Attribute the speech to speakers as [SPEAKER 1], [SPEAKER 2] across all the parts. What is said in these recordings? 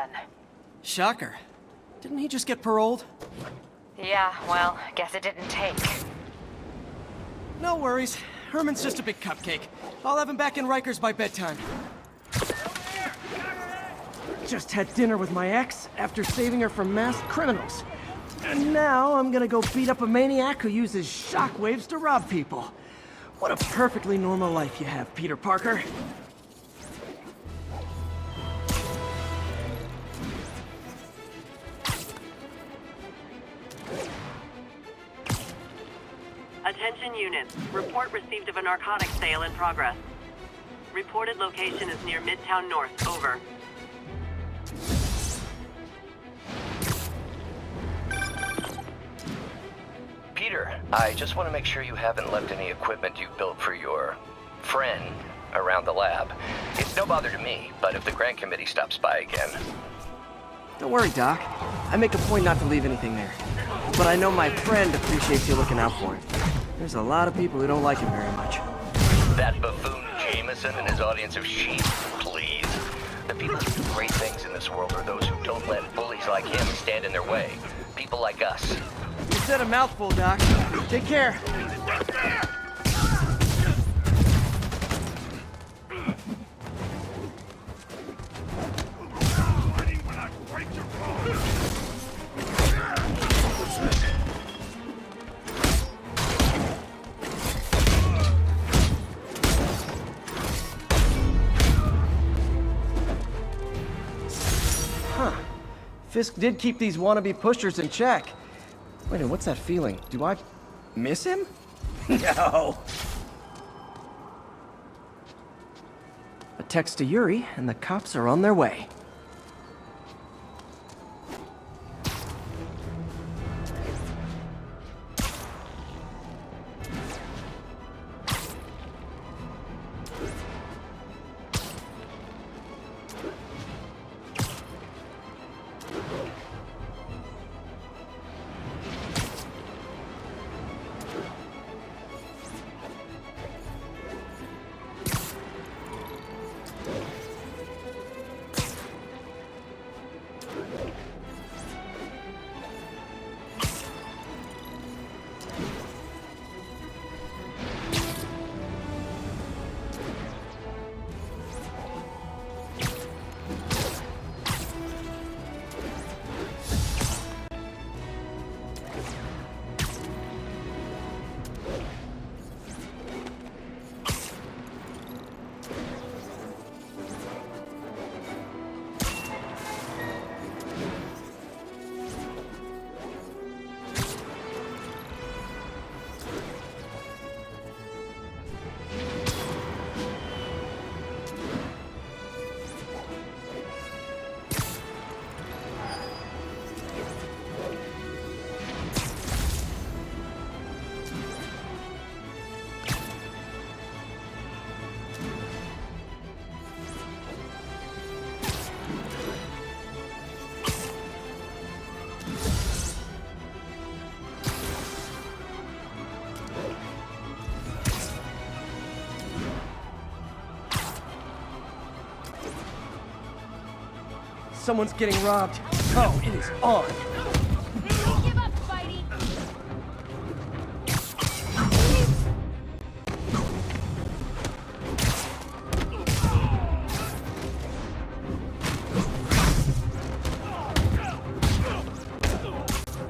[SPEAKER 1] again.
[SPEAKER 2] Shocker. Didn't he just get paroled?
[SPEAKER 1] Yeah, well, guess it didn't take.
[SPEAKER 2] No worries. Herman's just a big cupcake. I'll have him back in Rikers by bedtime. Just had dinner with my ex after saving her from masked criminals. And now I'm gonna go beat up a maniac who uses shockwaves to rob people. What a perfectly normal life you have, Peter Parker.
[SPEAKER 3] Attention units. Report received of a narcotics sale in progress. Reported location is near Midtown North. Over.
[SPEAKER 4] Peter, I just want to make sure you haven't left any equipment you built for your friend around the lab. It's no bother to me, but if the grant committee stops by again...
[SPEAKER 2] Don't worry, Doc. I make a point not to leave anything there. But I know my friend appreciates you looking out for him. There's a lot of people who don't like him very much.
[SPEAKER 4] That buffoon Jameson and his audience of sheep, please. The people who do great things in this world are those who don't let bullies like him stand in their way. People like us.
[SPEAKER 2] You said a mouthful, Doc. Take care. Huh. Fisk did keep these wannabe pushers in check. Wait a minute, what's that feeling? Do I miss him? No. A text to Yuri, and the cops are on their way. Someone's getting robbed. Oh, it is on.
[SPEAKER 5] Don't give up, Spidey!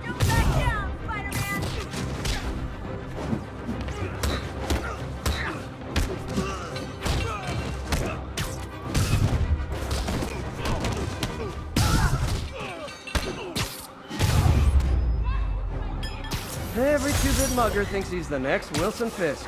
[SPEAKER 5] Go back down, Spider-Man!
[SPEAKER 2] Every two-bit mugger thinks he's the next Wilson Fisk.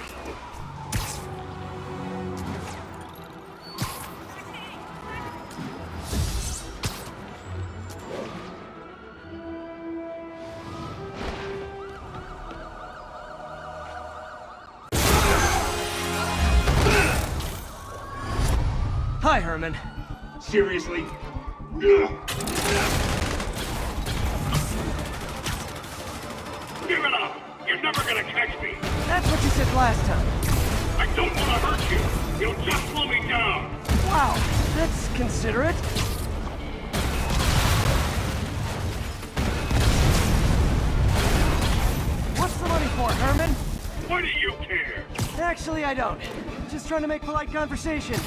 [SPEAKER 2] Hi, Herman.
[SPEAKER 6] Seriously? Give it up! You're never gonna catch me!
[SPEAKER 2] That's what you said last time.
[SPEAKER 6] I don't want to hurt you! You'll just slow me down!
[SPEAKER 2] Wow, that's considerate. Actually, I don't. Just trying to make polite conversation.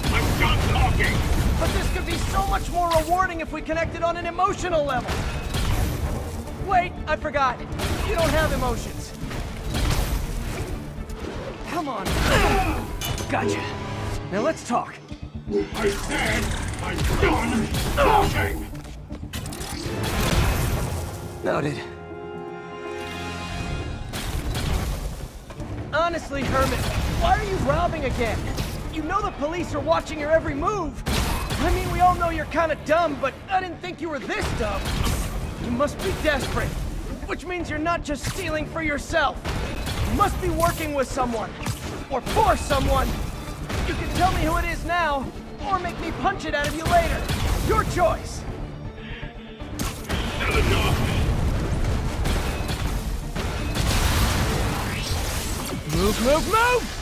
[SPEAKER 6] I'm done talking!
[SPEAKER 2] But this could be so much more rewarding if we connected on an emotional level. Wait, I forgot. You don't have emotions. Come on. Gotcha. Now let's talk.
[SPEAKER 6] I said I'm done talking!
[SPEAKER 2] Noted. Honestly, Herman, why are you robbing again? You know the police are watching your every move. I mean, we all know you're kind of dumb, but I didn't think you were this dumb. You must be desperate, which means you're not just stealing for yourself. You must be working with someone, or for someone. You can tell me who it is now, or make me punch it out of you later. Your choice.
[SPEAKER 6] Enough!
[SPEAKER 2] Move, move, move!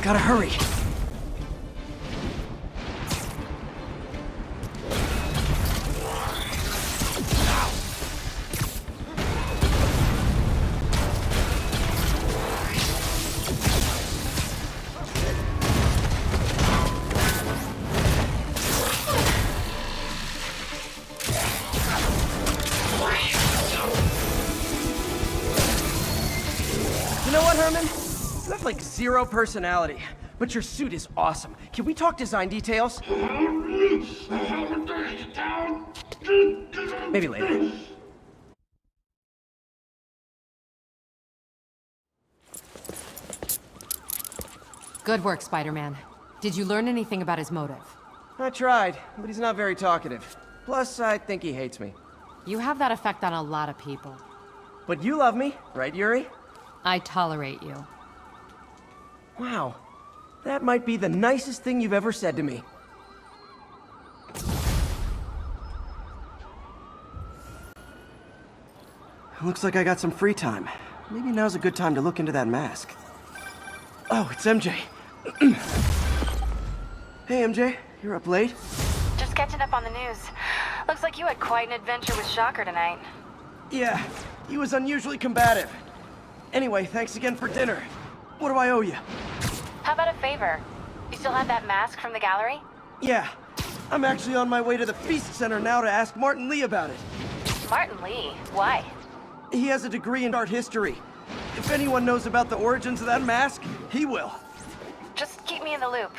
[SPEAKER 2] Gotta hurry. You know what, Herman? You have like zero personality, but your suit is awesome. Can we talk design details? Maybe later.
[SPEAKER 7] Good work, Spider-Man. Did you learn anything about his motive?
[SPEAKER 2] I tried, but he's not very talkative. Plus, I think he hates me.
[SPEAKER 7] You have that effect on a lot of people.
[SPEAKER 2] But you love me, right, Yuri?
[SPEAKER 7] I tolerate you.
[SPEAKER 2] Wow. That might be the nicest thing you've ever said to me. Looks like I got some free time. Maybe now's a good time to look into that mask. Oh, it's MJ. Hey, MJ. You're up late?
[SPEAKER 1] Just catching up on the news. Looks like you had quite an adventure with Shocker tonight.
[SPEAKER 2] Yeah, he was unusually combative. Anyway, thanks again for dinner. What do I owe you?
[SPEAKER 1] How about a favor? You still have that mask from the gallery?
[SPEAKER 2] Yeah, I'm actually on my way to the Feast Center now to ask Martin Lee about it.
[SPEAKER 1] Martin Lee? Why?
[SPEAKER 2] He has a degree in art history. If anyone knows about the origins of that mask, he will.
[SPEAKER 1] Just keep me in the loop.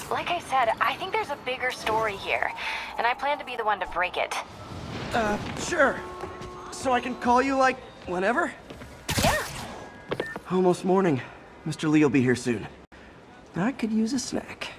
[SPEAKER 1] Like I said, I think there's a bigger story here, and I plan to be the one to break it.
[SPEAKER 2] Sure. So I can call you, like, whenever?
[SPEAKER 1] Yeah.
[SPEAKER 2] Almost morning. Mr. Lee will be here soon. I could use a snack.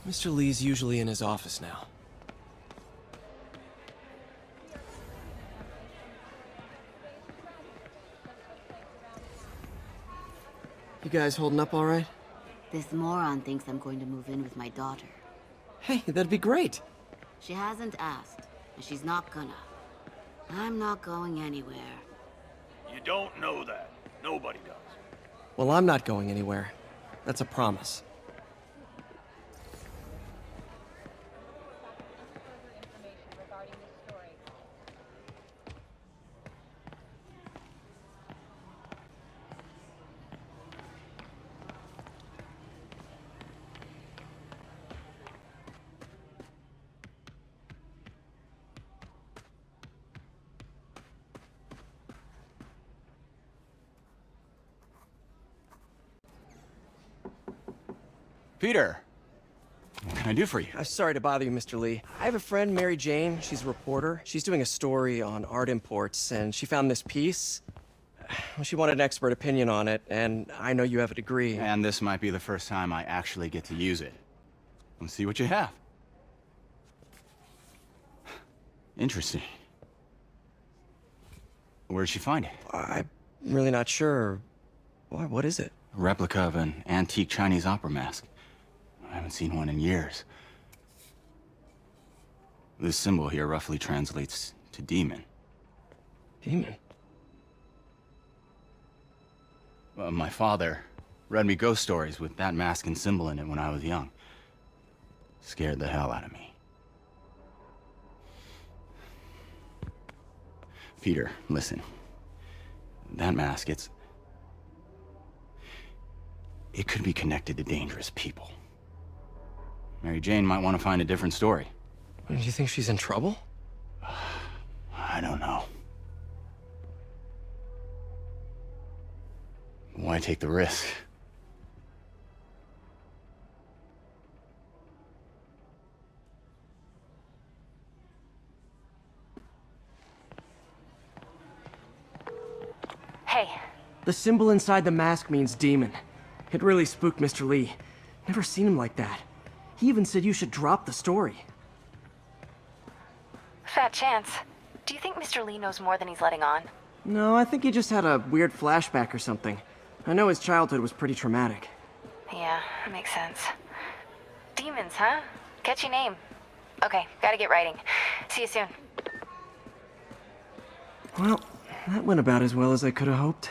[SPEAKER 2] Mr. Lee's usually in his office now. You guys holding up all right?
[SPEAKER 8] This moron thinks I'm going to move in with my daughter.
[SPEAKER 2] Hey, that'd be great.
[SPEAKER 8] She hasn't asked, and she's not gonna. I'm not going anywhere.
[SPEAKER 6] You don't know that. Nobody does.
[SPEAKER 2] Well, I'm not going anywhere. That's a promise.
[SPEAKER 9] Peter, what can I do for you?
[SPEAKER 2] Sorry to bother you, Mr. Lee. I have a friend, Mary Jane. She's a reporter. She's doing a story on art imports, and she found this piece. Well, she wanted an expert opinion on it, and I know you have a degree.
[SPEAKER 9] And this might be the first time I actually get to use it. Let's see what you have. Interesting. Where'd she find it?
[SPEAKER 2] I'm really not sure. What is it?
[SPEAKER 9] A replica of an antique Chinese opera mask. I haven't seen one in years. This symbol here roughly translates to demon.
[SPEAKER 2] Demon?
[SPEAKER 9] My father read me ghost stories with that mask and symbol in it when I was young. Scared the hell out of me. Peter, listen. That mask, it could be connected to dangerous people. Mary Jane might want to find a different story.
[SPEAKER 2] Do you think she's in trouble?
[SPEAKER 9] I don't know. Why take the risk?
[SPEAKER 1] Hey,
[SPEAKER 2] The symbol inside the mask means demon. It really spooked Mr. Lee. Never seen him like that. He even said you should drop the story.
[SPEAKER 1] fat chance. Do you think Mr. Lee knows more than he's letting on?
[SPEAKER 2] No, I think he just had a weird flashback or something. I know his childhood was pretty traumatic.
[SPEAKER 1] Yeah, that makes sense. Demons, huh? Catchy name. Okay, gotta get writing. See you soon.
[SPEAKER 2] Well, that went about as well as I could have hoped.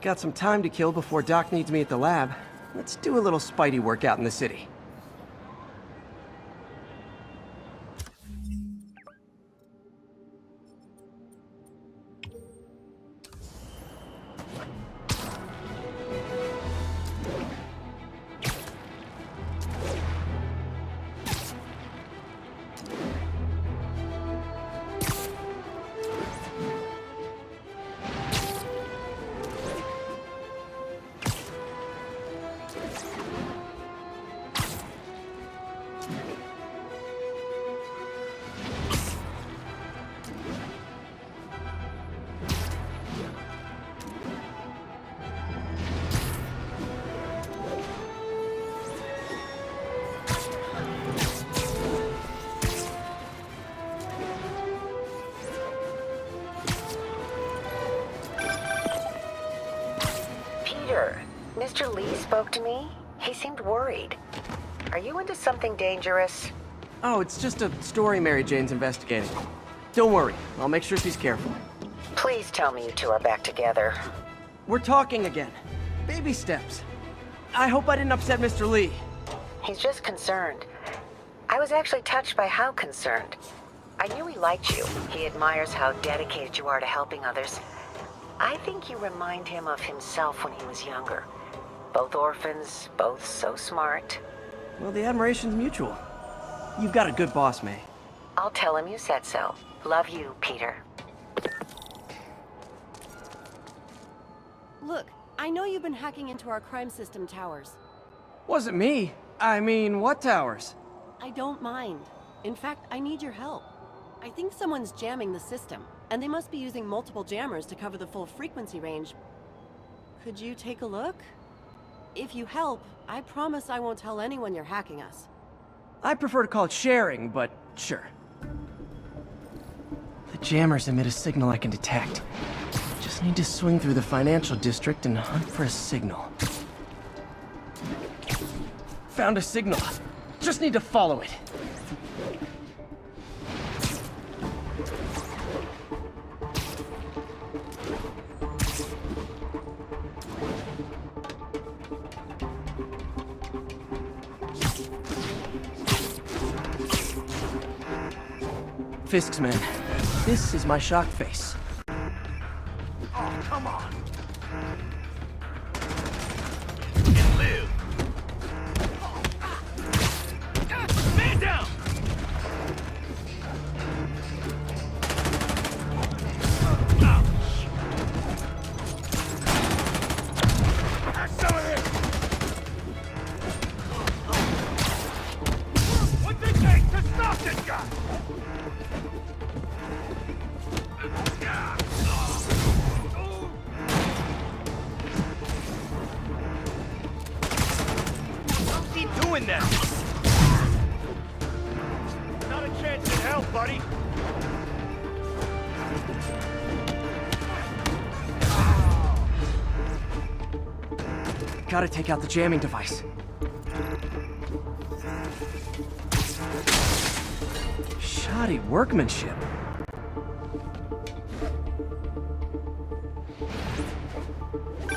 [SPEAKER 2] Got some time to kill before Doc needs me at the lab. Let's do a little Spidey workout in the city.
[SPEAKER 10] Mr. Lee spoke to me. He seemed worried. Are you into something dangerous?
[SPEAKER 2] Oh, it's just a story Mary Jane's investigating. Don't worry, I'll make sure she's careful.
[SPEAKER 10] Please tell me you two are back together.
[SPEAKER 2] We're talking again. Baby steps. I hope I didn't upset Mr. Lee.
[SPEAKER 10] He's just concerned. I was actually touched by how concerned. I knew he liked you. He admires how dedicated you are to helping others. I think you remind him of himself when he was younger. Both orphans, both so smart.
[SPEAKER 2] Well, the admiration's mutual. You've got a good boss, May.
[SPEAKER 10] I'll tell him you said so. Love you, Peter.
[SPEAKER 11] Look, I know you've been hacking into our crime system towers.
[SPEAKER 2] Wasn't me. I mean, what towers?
[SPEAKER 11] I don't mind. In fact, I need your help. I think someone's jamming the system, and they must be using multiple jammers to cover the full frequency range. Could you take a look? If you help, I promise I won't tell anyone you're hacking us.
[SPEAKER 2] I prefer to call it sharing, but sure. The The jammers emit a signal I can detect. Just need to swing through the financial district and hunt for a signal. Found a signal. Just need to follow it. Fisk's men. This is my shock face.
[SPEAKER 6] Oh, come on. Live. Man down. Have some of this. What's it take to stop this guy? How's he doing that? Not a chance in hell, buddy.
[SPEAKER 2] Gotta take out the jamming device. Shoddy workmanship.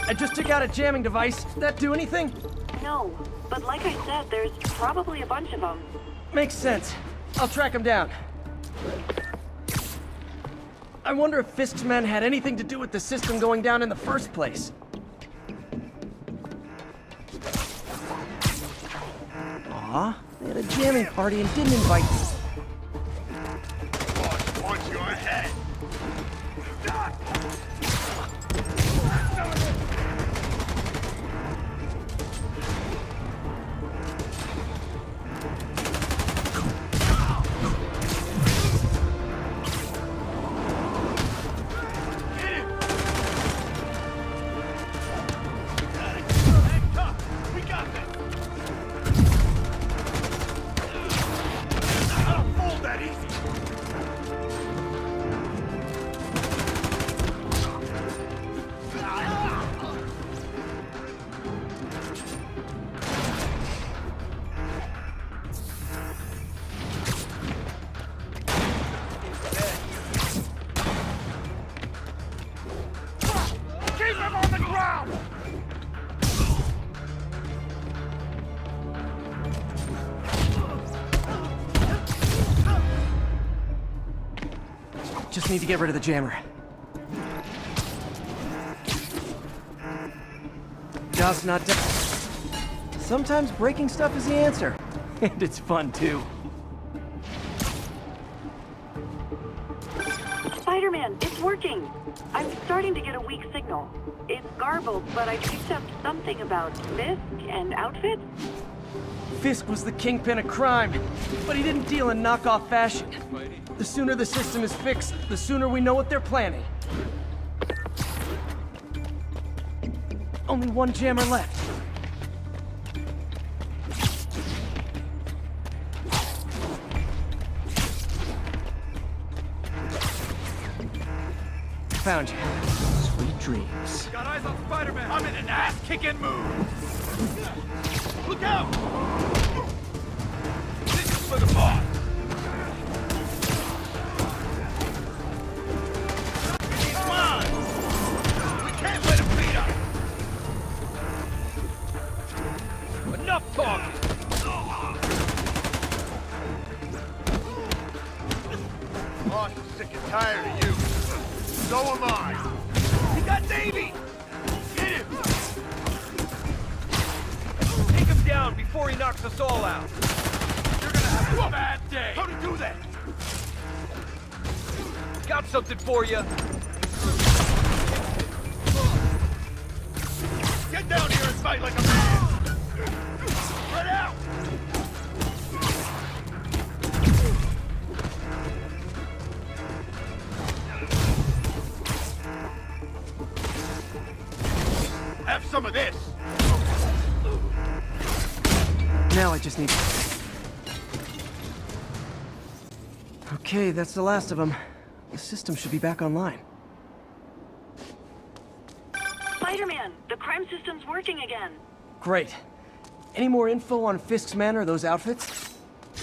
[SPEAKER 2] I just took out a jamming device. Did that do anything?
[SPEAKER 3] No, but like I said, there's probably a bunch of them.
[SPEAKER 2] Makes sense. I'll track him down. I wonder if Fisk's men had anything to do with the system going down in the first place. Aw, they had a jamming party and didn't invite me.
[SPEAKER 6] Boss wants your head. We got this. I'll fold that easy. Keep him on the ground!
[SPEAKER 2] Just need to get rid of the jammer. Just not done. Sometimes breaking stuff is the answer. And it's fun, too.
[SPEAKER 3] Spider-Man, it's working. I'm starting to get a weak signal. It's garbled, but I picked up something about Fisk and outfits.
[SPEAKER 2] Fisk was the kingpin of crime, but he didn't deal in knockoff fashion. The sooner the system is fixed, the sooner we know what they're planning. Only one jammer left. Found you. Sweet dreams.
[SPEAKER 6] Got eyes on Spider-Man. I'm in an ass-kicking mood. Look out! This is for the boss. Come on! We can't let him beat us. Enough talking. Boss is sick and tired of you. So am I. He got Davey! Get him! Take him down before he knocks us all out. You're gonna have a bad day. How to do that? Got something for you. Get down here and fight like a man. Spread out! Have some of this!
[SPEAKER 2] Now I just need... Okay, that's the last of them. The system should be back online.
[SPEAKER 3] Spider-Man, the crime system's working again.
[SPEAKER 2] Great. Any more info on Fisk's men or those outfits?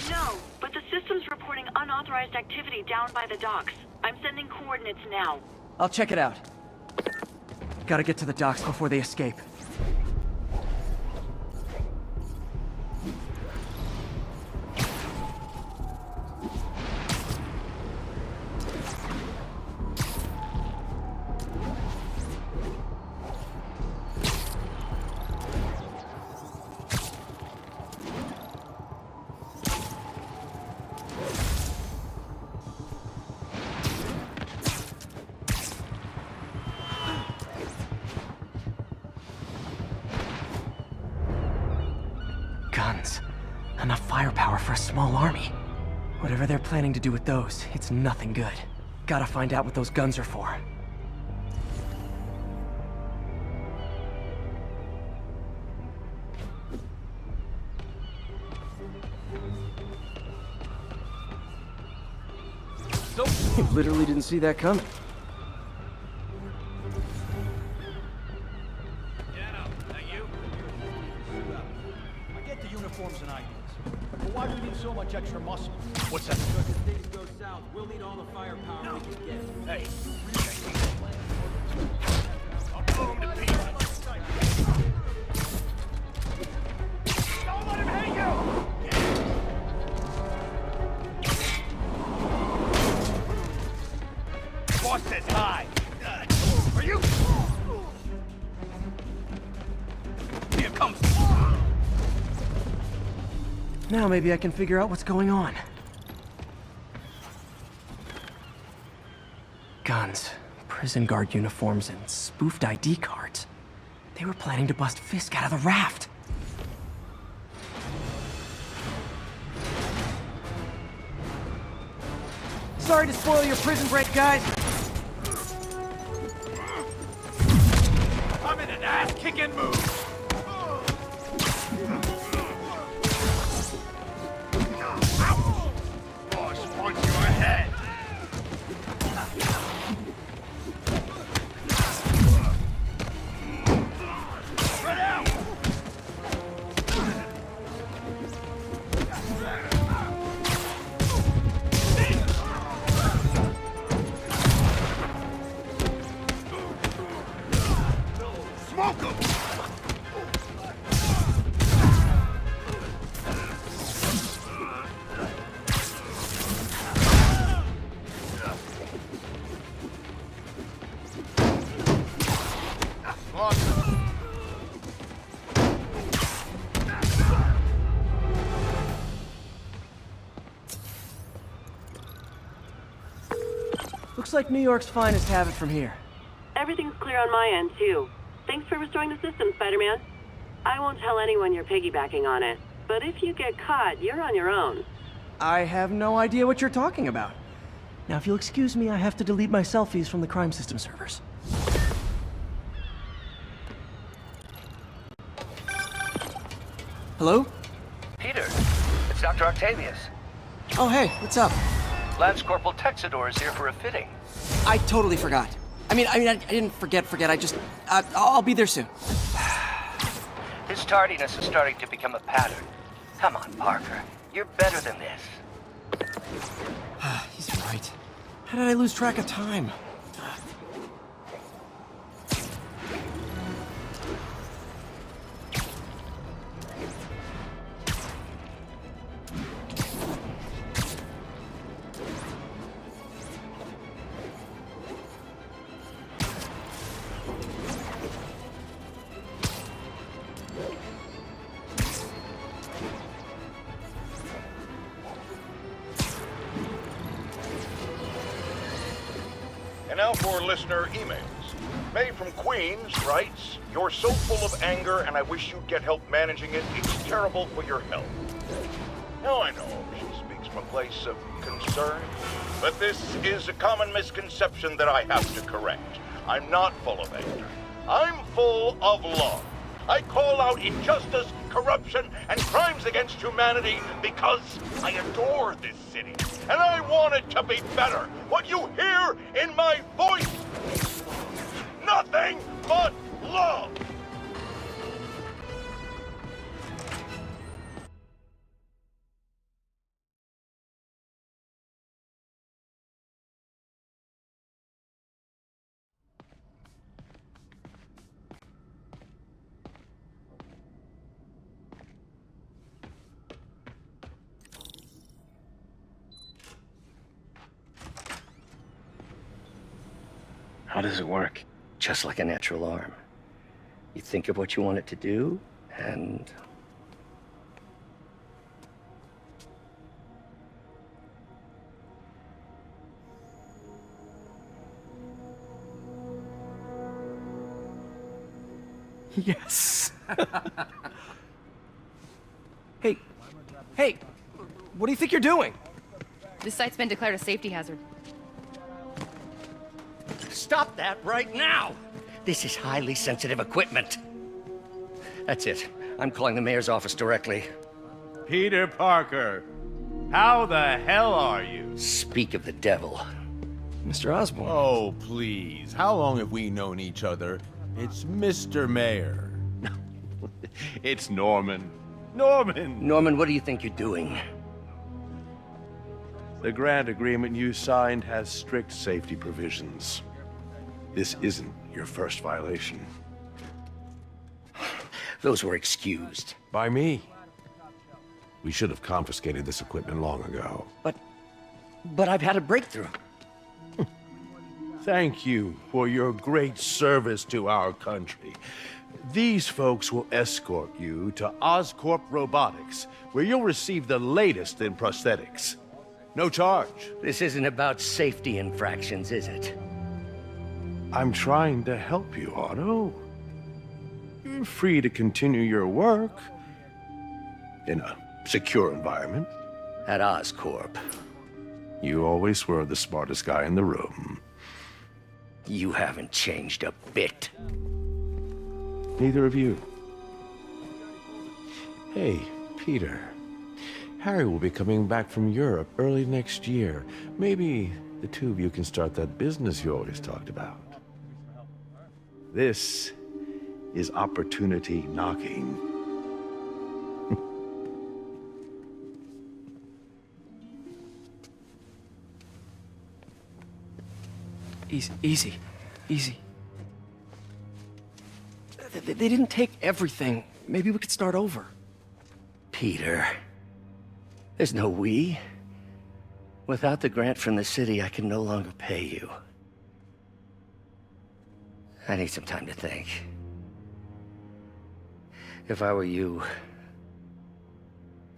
[SPEAKER 3] No, but the system's reporting unauthorized activity down by the docks. I'm sending coordinates now.
[SPEAKER 2] I'll check it out. Gotta get to the docks before they escape. Guns. Enough firepower for a small army. Whatever they're planning to do with those, it's nothing good. Gotta find out what those guns are for. You literally didn't see that coming.
[SPEAKER 6] Uniforms and ideas. But why do we need so much extra muscle? What's that?
[SPEAKER 12] Because if things go south, we'll need all the firepower we can get.
[SPEAKER 6] Hey. I'll blow him to pieces. Don't let him hit you! Boss says hi. Are you? Here comes.
[SPEAKER 2] Now maybe I can figure out what's going on. Guns, prison guard uniforms, and spoofed ID cards. They were planning to bust Fisk out of the raft. Sorry to spoil your prison break, guys.
[SPEAKER 6] I'm in an ass-kicking mood.
[SPEAKER 2] Looks like New York's finest have it from here.
[SPEAKER 3] Everything's clear on my end, too. Thanks for restoring the system, Spider-Man. I won't tell anyone you're piggybacking on it, but if you get caught, you're on your own.
[SPEAKER 2] I have no idea what you're talking about. Now, if you'll excuse me, I have to delete my selfies from the crime system servers. Hello?
[SPEAKER 4] Peter, it's Dr. Octavius.
[SPEAKER 2] Oh, hey, what's up?
[SPEAKER 4] Lance Corporal Texador is here for a fitting.
[SPEAKER 2] I totally forgot. I didn't forget. I'll be there soon.
[SPEAKER 4] His tardiness is starting to become a pattern. Come on, Parker. You're better than this.
[SPEAKER 2] He's right. How did I lose track of time?
[SPEAKER 13] Now for listener emails. May from Queens writes, "You're so full of anger and I wish you'd get help managing it. It's terrible for your health." Now I know she speaks from a place of concern, but this is a common misconception that I have to correct. I'm not full of anger. I'm full of love. I call out injustice corruption, and crimes against humanity because I adore this city, and I want it to be better. What you hear in my voice, nothing but love.
[SPEAKER 14] How does it work? Just like a natural arm. You think of what you want it to do, and...
[SPEAKER 2] Yes! Hey, hey! What do you think you're doing?
[SPEAKER 15] This site's been declared a safety hazard.
[SPEAKER 14] Stop that right now! This is highly sensitive equipment. That's it. I'm calling the mayor's office directly.
[SPEAKER 6] Peter Parker, how the hell are you?
[SPEAKER 14] Speak of the devil.
[SPEAKER 2] Mr. Osborn.
[SPEAKER 6] Oh, please. How long have we known each other? It's Mr. Mayor. It's Norman. Norman!
[SPEAKER 14] Norman, what do you think you're doing?
[SPEAKER 16] The grant agreement you signed has strict safety provisions. This isn't your first violation.
[SPEAKER 14] Those were excused.
[SPEAKER 16] By me. We should have confiscated this equipment long ago.
[SPEAKER 14] But I've had a breakthrough.
[SPEAKER 16] Thank you for your great service to our country. These folks will escort you to Oscorp Robotics, where you'll receive the latest in prosthetics. No charge.
[SPEAKER 14] This isn't about safety infractions, is it?
[SPEAKER 16] I'm trying to help you, Otto. You're free to continue your work in a secure environment.
[SPEAKER 14] At Oscorp.
[SPEAKER 16] You always were the smartest guy in the room.
[SPEAKER 14] You haven't changed a bit.
[SPEAKER 16] Neither of you. Hey, Peter. Harry will be coming back from Europe early next year. Maybe the two of you can start that business you always talked about. This is opportunity knocking.
[SPEAKER 2] Easy. They didn't take everything. Maybe we could start over.
[SPEAKER 14] Peter, there's no we. Without the grant from the city, I can no longer pay you. I need some time to think. If I were you,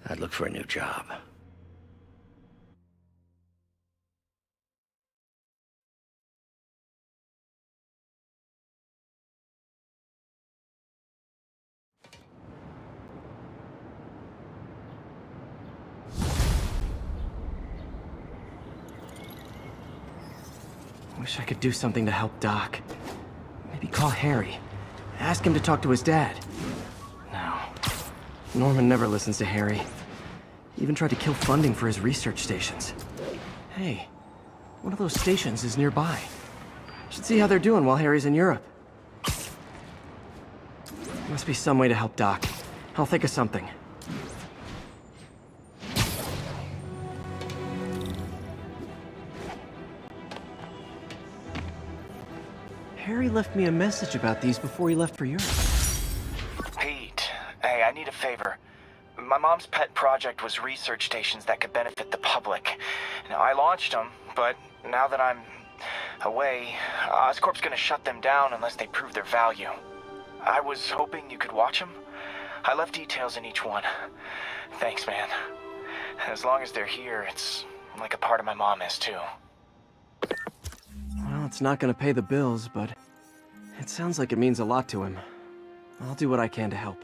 [SPEAKER 14] I'd look for a new job.
[SPEAKER 2] Wish I could do something to help Doc. Maybe call Harry. Ask him to talk to his dad. No. Norman never listens to Harry. He even tried to kill funding for his research stations. Hey, one of those stations is nearby. Should see how they're doing while Harry's in Europe. Must be some way to help Doc. I'll think of something. Harry left me a message about these before he left for Europe.
[SPEAKER 17] Pete, hey, I need a favor. My mom's pet project was research stations that could benefit the public. Now, I launched them, but now that I'm away, Oscorp's gonna shut them down unless they prove their value. I was hoping you could watch them. I left details in each one. Thanks, man. As long as they're here, it's like a part of my mom is, too.
[SPEAKER 2] Well, it's not gonna pay the bills, but it sounds like it means a lot to him. I'll do what I can to help.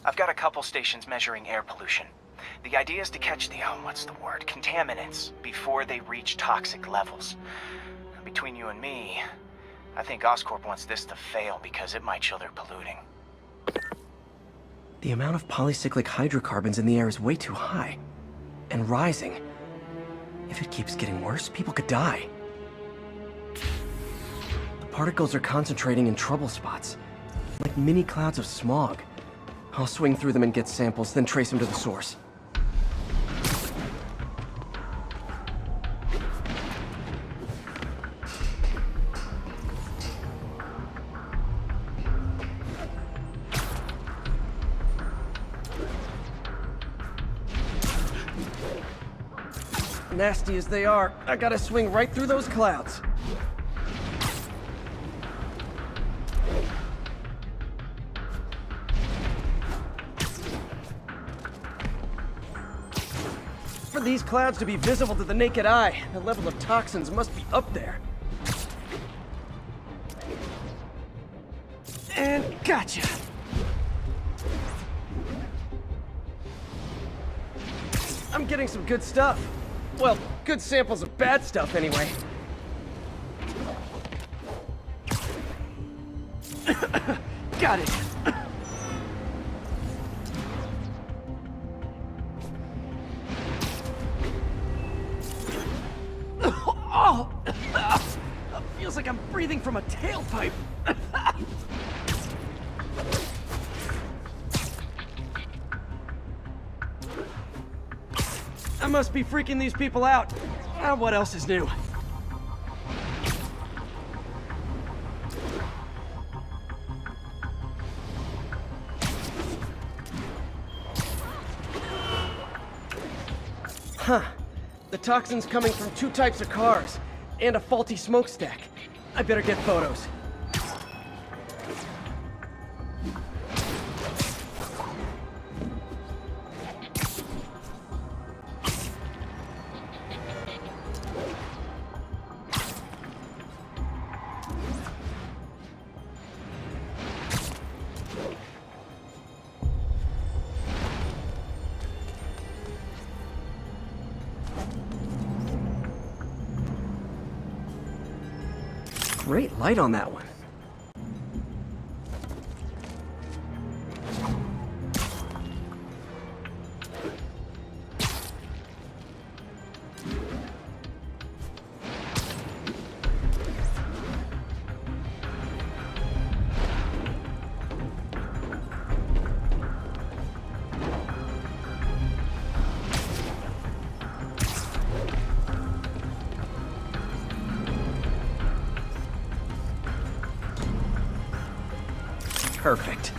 [SPEAKER 17] I've got a couple stations measuring air pollution. The idea is to catch the, contaminants before they reach toxic levels. Between you and me, I think Oscorp wants this to fail because it might show they're polluting.
[SPEAKER 2] The amount of polycyclic hydrocarbons in the air is way too high. And rising. If it keeps getting worse, people could die. The particles are concentrating in trouble spots, like mini clouds of smog. I'll swing through them and get samples, then trace them to the source. Nasty as they are, I gotta swing right through those clouds. For these clouds to be visible to the naked eye, the level of toxins must be up there. And gotcha! I'm getting some good stuff. Well, good samples of bad stuff, anyway. Got it. Oh! Feels like I'm breathing from a tailpipe. I must be freaking these people out. What else is new? Huh. The toxin's coming from 2 types of cars, and a faulty smokestack. I better get photos. Great light on that one. Perfect.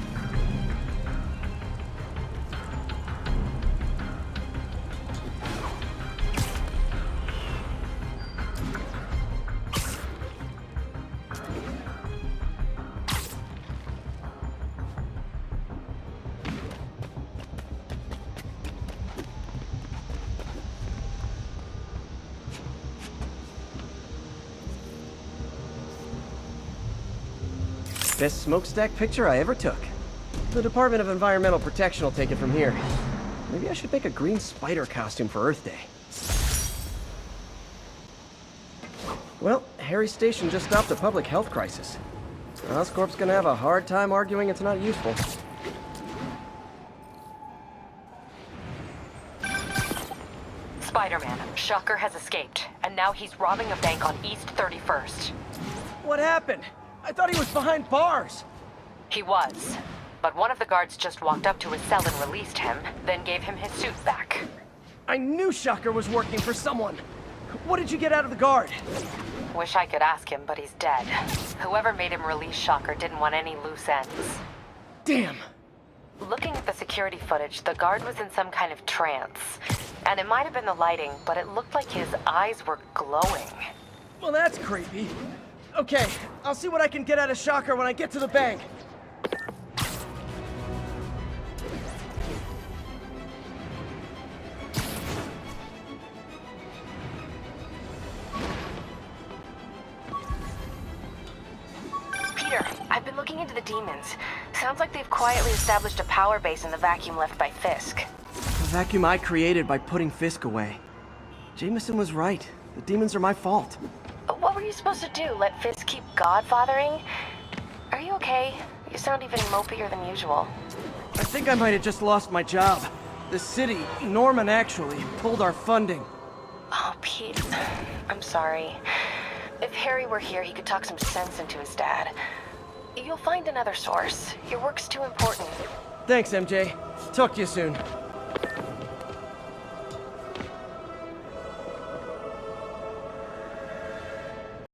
[SPEAKER 2] Best smokestack picture I ever took. The Department of Environmental Protection will take it from here. Maybe I should make a green spider costume for Earth Day. Well, Harry's station just stopped a public health crisis. Oscorp's gonna have a hard time arguing it's not useful.
[SPEAKER 7] Spider-Man, Shocker has escaped, and now he's robbing a bank on East 31st.
[SPEAKER 2] What happened? I thought he was behind bars.
[SPEAKER 7] He was, but one of the guards just walked up to his cell and released him, then gave him his suit back.
[SPEAKER 2] I knew Shocker was working for someone. What did you get out of the guard?
[SPEAKER 7] Wish I could ask him, but he's dead. Whoever made him release Shocker didn't want any loose ends.
[SPEAKER 2] Damn.
[SPEAKER 7] Looking at the security footage, the guard was in some kind of trance. And it might have been the lighting, but it looked like his eyes were glowing.
[SPEAKER 2] Well, that's creepy. Okay, I'll see what I can get out of Shocker when I get to the bank.
[SPEAKER 1] Peter, I've been looking into the demons.
[SPEAKER 7] Sounds like they've quietly established a power base in the vacuum left by Fisk.
[SPEAKER 2] The vacuum I created by putting Fisk away. Jameson was right. The demons are my fault.
[SPEAKER 7] What were you supposed to do? Let Fisk keep godfathering? Are you okay? You sound even mopier than usual.
[SPEAKER 2] I think I might have just lost my job. The city, Norman actually, pulled our funding.
[SPEAKER 7] Oh, Pete. I'm sorry. If Harry were here, he could talk some sense into his dad. You'll find another source. Your work's too important.
[SPEAKER 2] Thanks, MJ. Talk to you soon.